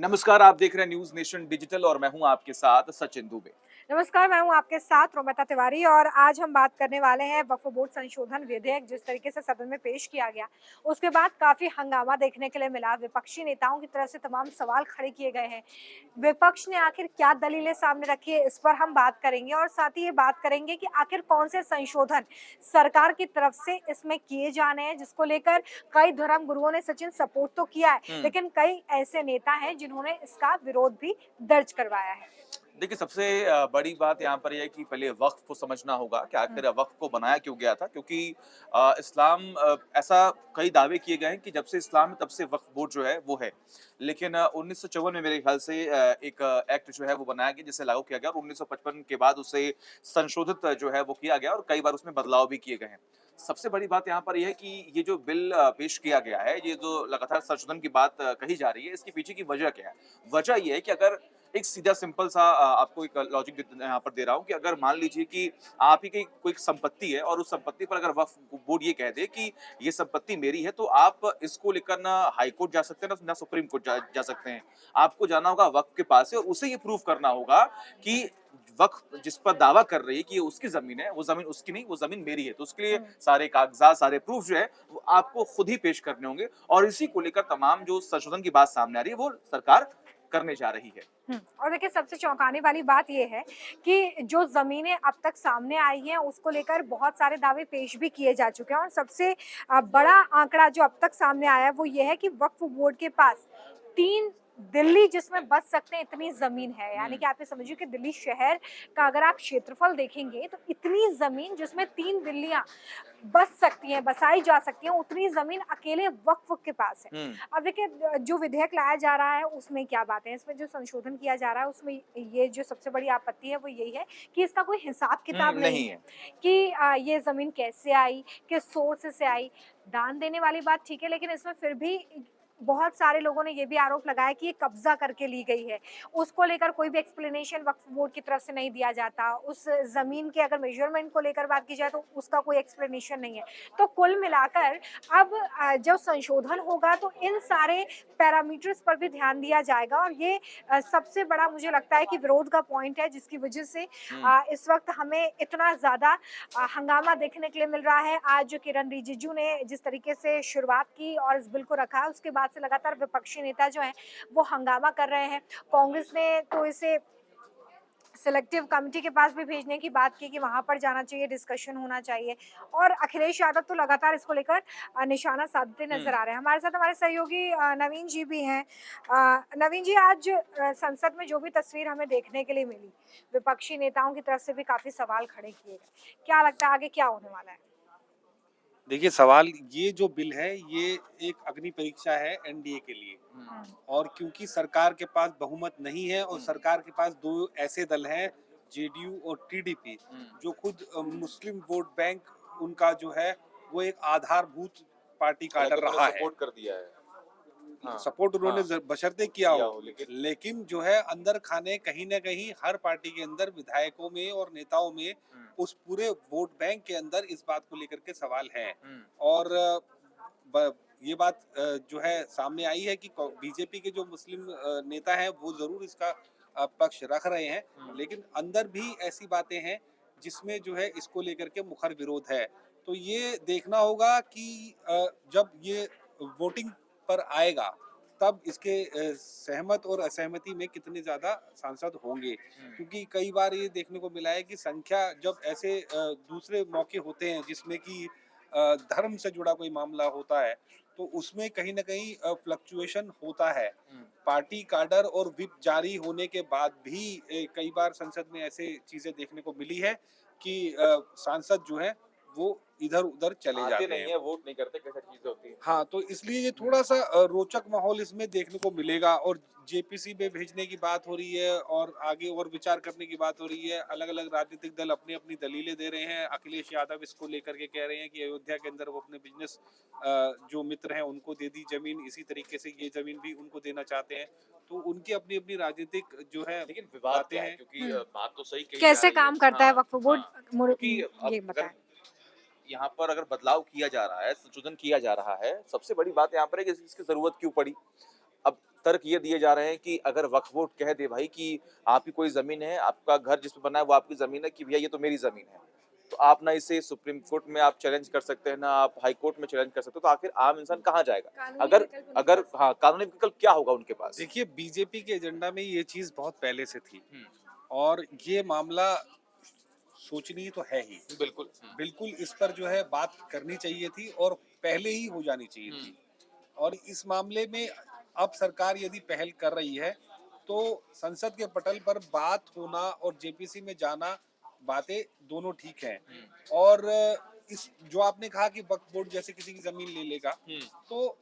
नमस्कार, आप देख रहे हैं न्यूज़ नेशन डिजिटल और मैं हूं आपके साथ सचिन दुबे। नमस्कार, मैं हूँ आपके साथ रोमिता तिवारी और आज हम बात करने वाले हैं वक्फ बोर्ड संशोधन विधेयक जिस तरीके से सदन में पेश किया गया, उसके बाद काफ़ी हंगामा देखने के लिए मिला। विपक्षी नेताओं की तरफ से तमाम सवाल खड़े किए गए हैं। विपक्ष ने आखिर क्या दलीलें सामने रखी है, इस पर हम बात करेंगे और साथ ही ये बात करेंगे कि आखिर कौन से संशोधन सरकार की तरफ से इसमें किए जाने हैं, जिसको लेकर कई धर्म गुरुओं ने सचिन सपोर्ट तो किया है, लेकिन कई ऐसे नेता हैं जिन्होंने इसका विरोध भी दर्ज करवाया है। देखिए, सबसे बड़ी बात यहाँ पर ये है कि पहले वक़्फ़ को समझना होगा कि आखिर वक़्फ़ को बनाया क्यों गया था क्योंकि इस्लाम ऐसा कई दावे किए गए हैं कि जब से इस्लाम है तब से वक़्फ़ बोर्ड जो है वो है। लेकिन 1954 में मेरे ख़्याल से एक एक्ट जो है वो बनाया गया जिसे लागू किया गया और 1955 के बाद उसे संशोधित जो है वो किया गया और कई बार उसमें बदलाव भी किए गए हैं। सबसे बड़ी बात यहाँ पर ये है कि ये जो बिल पेश किया गया है, ये जो लगातार संशोधन की बात कही जा रही है, इसके पीछे की वजह क्या है? वजह ये है कि अगर एक सीधा सिंपल सा आपको एक लॉजिक यहाँ पर दे रहा हूँ कि अगर मान लीजिए कि आप ही की कोई संपत्ति है और उस संपत्ति पर अगर वक्फ बोर्ड ये कह दे कि ये संपत्ति मेरी है, तो आप इसको लेकर ना हाई कोर्ट जा सकते हैं ना सुप्रीम कोर्ट जा सकते हैं। आपको जाना होगा वक्फ के पास से और उसे ये प्रूव करना होगा कि वक्फ जिस पर दावा कर रही है कि ये उसकी जमीन है, वो जमीन उसकी नहीं, वो जमीन मेरी है। तो उसके लिए सारे कागजात, सारे प्रूफ जो है वो आपको खुद ही पेश करने होंगे और इसी को लेकर तमाम जो संशोधन की बात सामने आ रही है, वो सरकार करने जा रही है। और देखिए सबसे चौंकाने वाली बात ये है कि जो ज़मीनें अब तक सामने आई हैं उसको लेकर बहुत सारे दावे पेश भी किए जा चुके हैं और सबसे बड़ा आंकड़ा जो अब तक सामने आया है वो ये है कि वक्फ बोर्ड के पास 3 दिल्ली जिसमें बस सकते हैं इतनी ज़मीन है। यानी कि आप ये समझिए कि दिल्ली शहर का अगर आप क्षेत्रफल देखेंगे तो इतनी ज़मीन जिसमें 3 दिल्लियाँ बस सकती हैं, बसाई जा सकती हैं, उतनी ज़मीन अकेले वक्फ के पास है। हुँ। अब देखिए जो विधेयक लाया जा रहा है उसमें क्या बात है, इसमें जो संशोधन किया जा रहा है उसमें ये जो सबसे बड़ी आपत्ति है वो यही है कि इसका कोई हिसाब-किताब नहीं नहीं है है। कि ये ज़मीन कैसे आई, किस सोर्स से आई। दान देने वाली बात ठीक है, लेकिन इसमें फिर भी बहुत सारे लोगों ने ये भी आरोप लगाया कि ये कब्ज़ा करके ली गई है। उसको लेकर कोई भी एक्सप्लेनेशन वक्फ बोर्ड की तरफ से नहीं दिया जाता। उस ज़मीन के अगर मेज़रमेंट को लेकर बात की जाए तो उसका कोई एक्सप्लेनेशन नहीं है। तो कुल मिलाकर अब जब संशोधन होगा तो इन सारे पैरामीटर्स पर भी ध्यान दिया जाएगा और ये सबसे बड़ा मुझे लगता है कि विरोध का पॉइंट है जिसकी वजह से हुँ। इस वक़्त हमें इतना ज़्यादा हंगामा देखने के लिए मिल रहा है। आज किरण रिजिजू ने जिस तरीके से शुरुआत की और इस बिल को रखा, उसके बाद से लगातार विपक्षी नेता जो हैं, वो हंगामा कर रहे हैं। कांग्रेस ने तो इसे सिलेक्टिव कमिटी के पास भी भेजने की बात की कि वहाँ पर जाना चाहिए, डिस्कशन होना चाहिए और अखिलेश यादव तो लगातार इसको लेकर निशाना साधते नज़र हुँ। आ रहे हैं। हमारे साथ हमारे सहयोगी नवीन जी भी हैं। नवीन जी आज संसद में जो भी तस्वीर हमें देखने के लिए मिली, विपक्षी नेताओं की तरफ से भी काफ़ी सवाल खड़े किए गए। क्या लगता है आगे क्या होने वाला है? देखिए सवाल ये जो बिल है ये एक अग्नि परीक्षा है एनडीए के लिए। हुँ। और क्योंकि सरकार के पास बहुमत नहीं है और हुँ। सरकार के पास दो ऐसे दल हैं, जेडीयू और टीडीपी, हुँ। जो खुद मुस्लिम वोट बैंक उनका जो है वो एक आधारभूत पार्टी हालाँकि काडर उन्होंने रहा है। सपोर्ट कर दिया है। हाँ। सपोर्ट उन्होंने हाँ, बशर्ते किया किया हो, हो लेकिन लेकिन जो है अंदर खाने कहीं न कहीं हर पार्टी के अंदर विधायकों में और नेताओं में हुँ। उस पूरे वोट बैंक के अंदर इस बात को लेकर के सवाल हैं। हुँ। और ये बात जो है सामने आई है कि बीजेपी के जो मुस्लिम नेता हैं वो जरूर इसका पक्ष रख रहे हैं, हुँ। लेकिन अंदर भी ऐसी बातें हैं जिसमें जो है इसको लेकर के मुखर विरोध है। तो ये देखना होगा कि जब ये वोटिंग पर आएगा तब इसके सहमत और असहमति में कितने ज़्यादा सांसद होंगे। हुँ। क्योंकि कई बार ये देखने को मिला है कि संख्या जब ऐसे दूसरे मौके होते हैं जिसमें कि धर्म से जुड़ा कोई मामला होता है, तो उसमें कहीं न कहीं फ्लक्चुएशन होता है। हुँ। पार्टी काडर और व्हिप जारी होने के बाद भी कई बार संसद में ऐसे चीज़ें देखने को मिली है कि सांसद जो हैं वो इधर-उधर चले आते जाते नहीं हैं। है, वोट नहीं करते, कैसी चीज़ें होती हैं। हाँ, तो इसलिए ये हुँ। थोड़ा-सा रोचक माहौल इसमें देखने को मिलेगा और जेपीसी में भेजने की बात हो रही है और आगे और विचार करने की बात हो रही है। अलग-अलग राजनीतिक दल अपनी-अपनी दलीलें दे रहे हैं। अखिलेश यादव इसको लेकर के कह रहे हैं कि अयोध्या के अंदर वो अपने बिज़नेस जो मित्र हैं उनको दे दी ज़मीन, इसी तरीके से ये ज़मीन भी उनको देना चाहते हैं। तो उनकी अपनी-अपनी राजनीतिक जो है लेकिन विवाद बातें क्या है? हैं। क्योंकि हुँ। बात तो सही कही जा कैसे रही है। काम करता है हाँ, वक्फ बोर्ड? हाँ। क्योंकि अब ये अगर बताएँ। यहाँ पर अगर बदलाव किया जा रहा है, संशोधन किया जा रहा है, सबसे बड़ी बात यहाँ पर है कि इसकी ज़रूरत क्यों पड़ी? अब तर्क ये दिए जा रहे हैं कि अगर वक्फ बोर्ड कह दे भाई कि आपकी कोई ज़मीन है, आपका घर जिस पे बना है वो आपकी ज़मीन है कि भैया ये तो मेरी ज़मीन है। तो आप ना इसे सुप्रीम कोर्ट में आप चैलेंज कर सकते हैं, ना आप हाई कोर्ट में चैलेंज कर सकते हो, तो आखिर आम इंसान कहाँ जाएगा? कानूनी अगर विकल्प उनके अगर पास हाँ, कानूनी विकल्प क्या होगा उनके पास? देखिए, बीजेपी के एजेंडा में ये चीज बहुत पहले से थी हुँ, और ये मामला सोचनीय तो है ही। बिल्कुल। बिल्कुल इस पर जो है बात करनी चाहिए थी और पहले ही हो जानी चाहिए हुँ, थी। और इस मामले में अब सरकार यदि पहल कर रही है तो संसद के पटल पर बात होना और जेपीसी में जाना, बातें दोनों ठीक हैं। हुँ, और इस जो आपने कहा कि वक्फ बोर्ड जैसे किसी की जमीन ले लेगा, हुँ, तो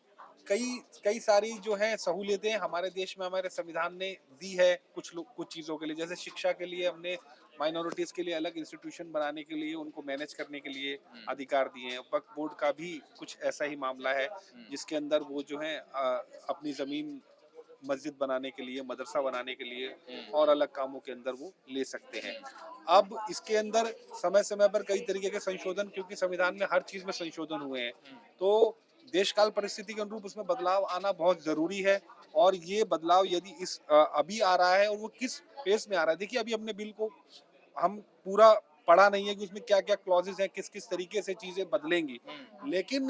कई कई सारी जो है सहूलियतें हमारे देश में हमारे संविधान ने दी है कुछ चीज़ों के लिए। जैसे शिक्षा के लिए हमने माइनॉरिटीज़ के लिए अलग इंस्टीट्यूशन बनाने के लिए, उनको मैनेज करने के लिए हुँ, अधिकार दिए हैं। वक्फ बोर्ड का भी कुछ ऐसा ही मामला है हुँ, जिसके अंदर वो जो है अपनी ज़मीन मस्जिद बनाने के लिए, मदरसा बनाने के लिए हुँ, और अलग कामों के अंदर वो ले सकते हैं। अब इसके अंदर समय समय पर कई तरीके के संशोधन, क्योंकि संविधान में हर चीज़ में संशोधन हुए हैं, हुँ, तो देश काल परिस्थिति के अनुरूप उसमें बदलाव आना बहुत ज़रूरी है। और ये बदलाव यदि अभी आ रहा है और वो किस फेस में आ रहा है, देखिए अभी हमने बिल को हम पूरा पढ़ा नहीं है कि उसमें क्या-क्या क्लॉजेस हैं, किस-किस तरीके से चीज़ें बदलेंगी। हुँ, लेकिन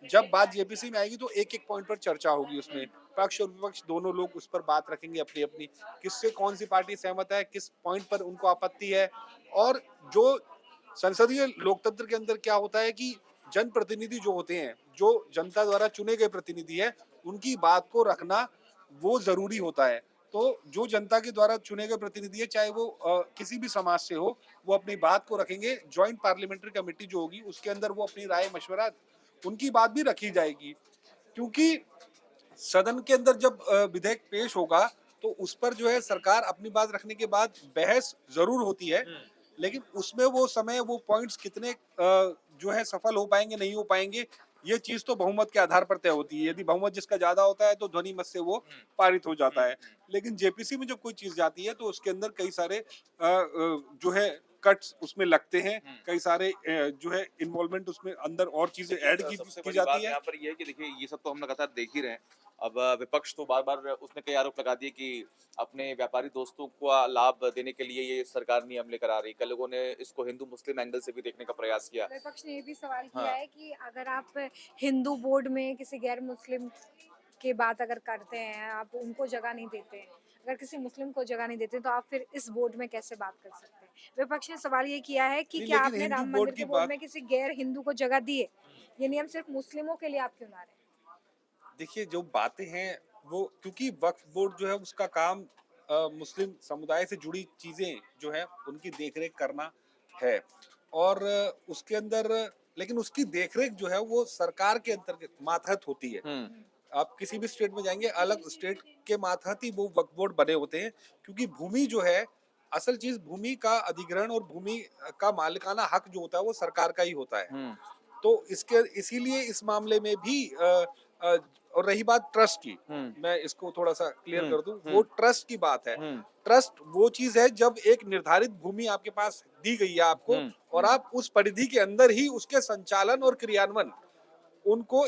जब बात जेपीसी में आएगी तो एक-एक पॉइंट पर चर्चा होगी उसमें। पक्ष और विपक्ष दोनों लोग उस पर बात रखेंगे अपनी-अपनी, किससे कौन सी पार्टी सहमत है, किस पॉइंट पर उनको आपत्ति है। और जो संसदीय लोकतंत्र के अंदर क्या होता है कि जनप्रतिनिधि जो होते हैं, जो जनता द्वारा चुने गए प्रतिनिधि हैं, उनकी बात को रखना वो ज़रूरी होता है। तो जो जनता के द्वारा चुने गए प्रतिनिधि है, चाहे वो किसी भी समाज से हो, वो अपनी बात को रखेंगे। जॉइंट पार्लियामेंट्री कमेटी जो होगी उसके अंदर वो अपनी राय मशवरा, उनकी बात भी रखी जाएगी। क्योंकि सदन के अंदर जब विधेयक पेश होगा तो उस पर जो है सरकार अपनी बात रखने के बाद बहस जरूर होती है, हुँ, लेकिन उसमें वो समय, वो पॉइंट्स कितने जो है सफल हो पाएंगे नहीं हो पाएंगे, ये चीज तो बहुमत के आधार पर तय होती है। यदि बहुमत जिसका ज्यादा होता है तो ध्वनि मत से वो हुँ, पारित हो हुँ, जाता है। हुँ, लेकिन जेपीसी में जब कोई चीज जाती है तो उसके अंदर कई सारे जो है कट्स उसमें लगते हैं, हुँ। कई सारे जो है इन्वॉल्वमेंट उसमें अंदर और चीजें देखिए ऐड सबसे की बड़ी जाती बात है। यहाँ पर ये है कि देखिए ये सब तो हम लगातार देख ही रहे हैं। अब विपक्ष तो बार-बार उसने कई आरोप लगा दिए कि अपने व्यापारी दोस्तों को लाभ देने के लिए ये सरकार नियम लेकर आ रही है। कई लोगों ने इसको हिंदू-मुस्लिम एंगल से भी देखने का प्रयास किया। विपक्ष ने ये भी सवाल किया हाँ। है कि अगर आप हिंदू बोर्ड में किसी गैर मुस्लिम की बात अगर करते हैं, आप उनको जगह नहीं देते हैं, अगर किसी मुस्लिम को जगह नहीं देते हैं, तो आप फिर इस बोर्ड में कैसे बात कर सकते हैं? विपक्ष ने सवाल ये किया है कि नहीं, क्या लेकिन आपने हिंदू राम बोर्ड मंदिर की के बोर्ड बात, में किसी गैर हिंदू को जगह दी है? ये नियम सिर्फ मुस्लिमों के लिए आप क्यों ला रहे हैं? देखिए जो बातें हैं वो, क्योंकि वक्फ बोर्ड जो है उसका काम मुस्लिम समुदाय से जुड़ी चीजें जो है उनकी देखरेख करना है। और उसके अंदर, लेकिन उसकी देखरेख जो है वो सरकार के अंतर्गत मातहत होती है। हुँ, आप किसी भी स्टेट में जाएंगे, अलग स्टेट के मातहत ही वो वक्फ बोर्ड बने होते हैं। क्योंकि भूमि जो है, असल चीज भूमि का अधिग्रहण और भूमि का मालिकाना हक जो होता है वो सरकार का ही होता है। हुँ, तो इसके इसीलिए इस मामले में भी अ, और रही बात ट्रस्ट की, हुँ, मैं इसको थोड़ा सा क्लियर हुँ, कर दूं, वो हुँ, ट्रस्ट की बात है। हुँ, ट्रस्ट वो चीज है जब एक निर्धारित भूमि आपके पास दी गई है आपको, हुँ। और आप उस परिधि के अंदर ही उसके संचालन और क्रियान्वयन उनको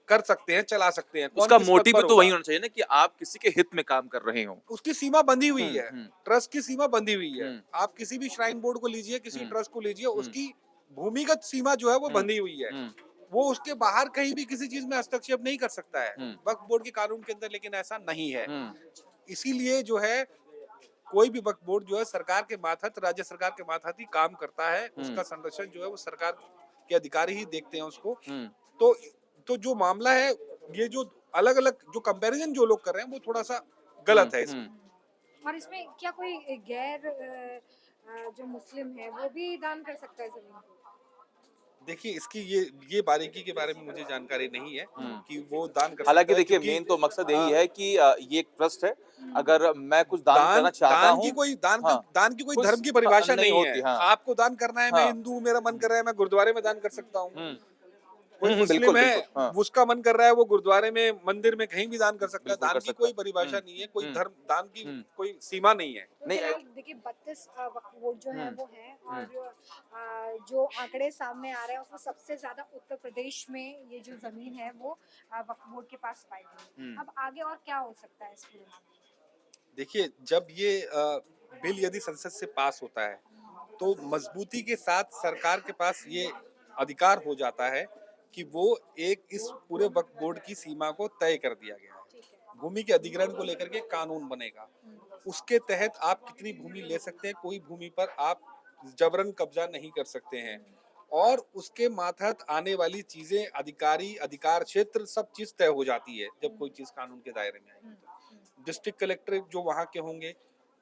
कर सकते हैं, चला सकते हैं, कौन उसका किस पद मोटिव भी पर तो वही होगा। होना चाहिए ना कि आप किसी के हित में काम कर रहे हों। उसकी सीमा बंधी हुई हुँ, है, हुँ, ट्रस्ट की सीमा बंधी हुई है। हुँ, आप किसी भी श्राइन बोर्ड को लीजिए, किसी हुँ, ट्रस्ट को लीजिए, हुँ, उसकी भूमिगत सीमा जो है वो हुँ, बंधी हुई है। हुँ, वो उसके बाहर कहीं भी किसी चीज में हस्तक्षेप नहीं कर सकता है हुँ, वक्फ बोर्ड के कानून के अंदर, लेकिन ऐसा नहीं है। हुँ, इसीलिए जो है कोई भी वक्फ बोर्ड जो है सरकार के मातहत, राज्य सरकार के मातहत ही काम करता है। हुँ, उसका संरक्षण जो है वो सरकार के अधिकारी ही देखते हैं उसको। हुँ, तो तो जो मामला है, ये जो अलग अलग जो कंपैरिजन जो लोग कर रहे हैं वो थोड़ा सा हुँ, गलत है हुँ। इसमें। और इसमें क्या कोई गैर जो मुस्लिम है वो भी दान कर सकता है जमीन को? देखिए इसकी ये बारीकी के बारे में मुझे जानकारी नहीं है हुँ। कि वो दान कर सकता हालाँकि है, देखिए क्योंकि मेन तो मकसद यही अ, है कि ये एक ट्रस्ट है, अगर मैं कुछ दान करना चाहता हूँ हाँ, दान की कोई कुछ धर्म की परिभाषा नहीं नहीं है। होती हाँ, आपको दान करना है, मैं हाँ। हिंदू हूँ, मेरा मन कर रहा है मैं गुरुद्वारे में दान कर सकता हूँ। हुँ, कोई मुस्लिम बिल्कुल है, बिल्कुल हाँ उसका मन कर रहा है वो गुरुद्वारे में, मंदिर में कहीं भी दान कर सकता है। बिल्कुल दान कर की सकता कोई है। परिभाषा नहीं है, कोई हम्म, धर्म दान की हम्म, कोई सीमा नहीं है। तो नहीं फिलहाल देखिए 32 वक्फ बोर्ड जो है हम्म, वो है हम्म, और जो आंकड़े सामने आ रहे हैं उसमें सबसे ज्यादा उत्तर प्रदेश में ये जो जमीन है वो वक्फ बोर्ड के पास पाई गई है। अब आगे और क्या हो सकता है इस पूरे मामले में? देखिए, जब ये बिल यदि संसद से पास होता है तो मजबूती के साथ सरकार के पास ये अधिकार हो जाता है कि वो एक इस पूरे वक्फ बोर्ड की सीमा को तय कर दिया गया है। ठीक है। भूमि के अधिग्रहण को लेकर के कानून बनेगा, उसके तहत आप कितनी भूमि ले सकते हैं, कोई भूमि पर आप जबरन कब्जा नहीं कर सकते हैं, और उसके मातहत आने वाली चीजें, अधिकारी, अधिकार क्षेत्र, सब चीज तय हो जाती है जब कोई चीज कानून के दायरे में आएगी। तो डिस्ट्रिक्ट कलेक्टर जो वहाँ के होंगे,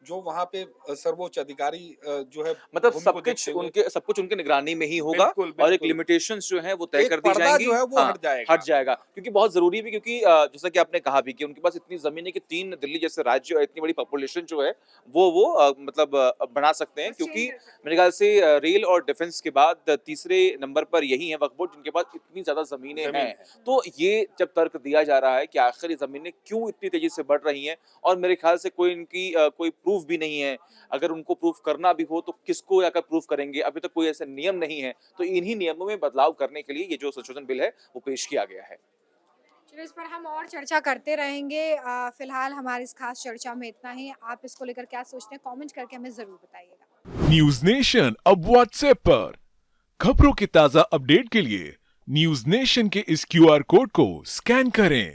जो वहाँ पे सर्वोच्च अधिकारी जो है मतलब भूमि सब को कुछ देखते हुए, उनके सब कुछ उनके निगरानी में ही होगा बिल्कुल और एक बिल्कुल लिमिटेशंस जो है वो तय एक कर दी पर्दा जाएंगी। जो है वो हाँ, हट जाएगा। हट जाएगा क्योंकि बहुत जरूरी भी, क्योंकि जैसा कि आपने कहा भी कि उनके पास इतनी जमीन है कि 3 दिल्ली जैसे राज्य और इतनी बड़ी पॉपुलेशन जो है वो मतलब बना सकते हैं, बस चेंज क्योंकि कर सकते मेरे ख्याल से रेल और डिफेंस के बाद तीसरे नंबर पर यही है वक्फ बोर्ड जिनके पास इतनी ज्यादा जमीनें जमीन हैं। है। तो ये जब तर्क दिया जा रहा है कि आखिर ये जमीनें क्यों इतनी तेजी से बढ़ रही हैं, और मेरे ख्याल से कोई इनकी कोई प्रूफ भी नहीं है, अगर उनको प्रूफ करना भी हो तो किसको आकर प्रूफ करेंगे, अभी तक कोई ऐसा नियम नहीं है। तो इन्हीं नियमों में बदलाव करने के लिए ये जो संशोधन बिल है वो पेश किया गया है। चलिए इस पर हम और चर्चा करते रहेंगे। फिलहाल हमारी इस खास चर्चा में इतना ही। आप इसको लेकर क्या सोचते हैं कमेंट करके हमें जरूर बताइएगा। न्यूज नेशन अब व्हाट्सएप पर खबरों के ताजा अपडेट के लिए न्यूज नेशन के इस क्यूआर कोड को स्कैन करें।